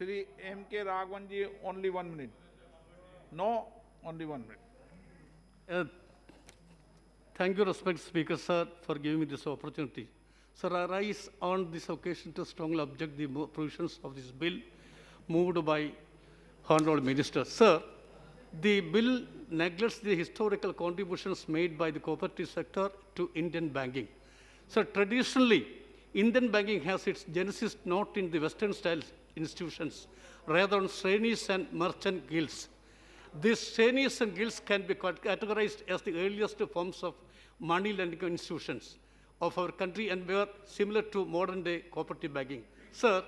Sri M.K. Raghavanji, only 1 minute. No, only 1 minute. Uh, Thank you, respected Speaker, sir, for giving me this opportunity. Sir, I rise on this occasion to strongly object the provisions of this bill moved by Honorable Minister. Sir, the bill neglects the historical contributions made by the cooperative sector to Indian banking. Sir, traditionally, Indian banking has its genesis not in the Western-style institutions, rather on Srenis and merchant guilds. These Srenis and guilds can be categorized as the earliest forms of money lending institutions of our country and were similar to modern-day cooperative banking. Sir,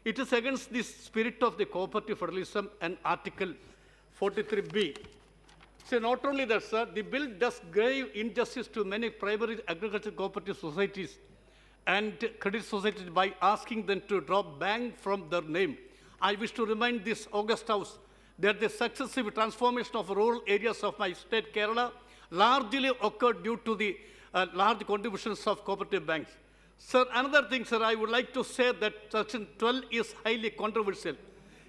it is against the spirit of the cooperative federalism and Article 43B. So not only that, sir, the bill does grave injustice to many primary agricultural cooperative societies and credit societies by asking them to drop bank from their name. I wish to remind this august house that the successive transformation of rural areas of my state, Kerala, largely occurred due to the large contributions of cooperative banks. Sir, another thing, sir, I would like to say that Section 12 is highly controversial.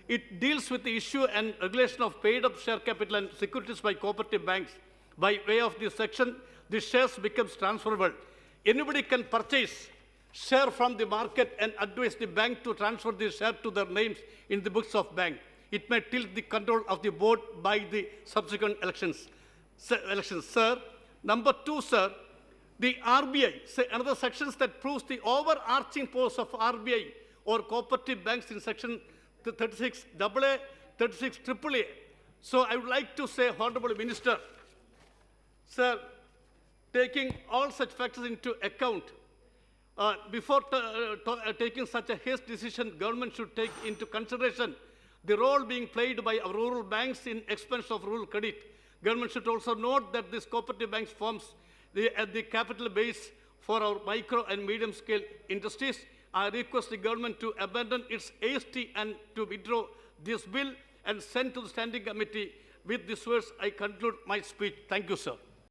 It deals with the issue and regulation of paid-up share capital and securities by cooperative banks. By way of this section, the shares becomes transferable. Anybody can purchase share from the market and advise the bank to transfer the share to their names in the books of bank. It may tilt the control of the board by the subsequent elections. Sir, number two, sir, the RBI, say another sections that proves the overarching purpose of RBI or cooperative banks in section 36 AA, 36 AAA. So I would like to say, Honorable Minister, sir, taking all such factors into account, before taking such a hasty decision, government should take into consideration the role being played by our rural banks in expense of rural credit. Government should also note that this cooperative banks forms the capital base for our micro and medium scale industries. I request the government to abandon its hasty and to withdraw this bill and send to the standing committee. With these words, I conclude my speech. Thank you, sir.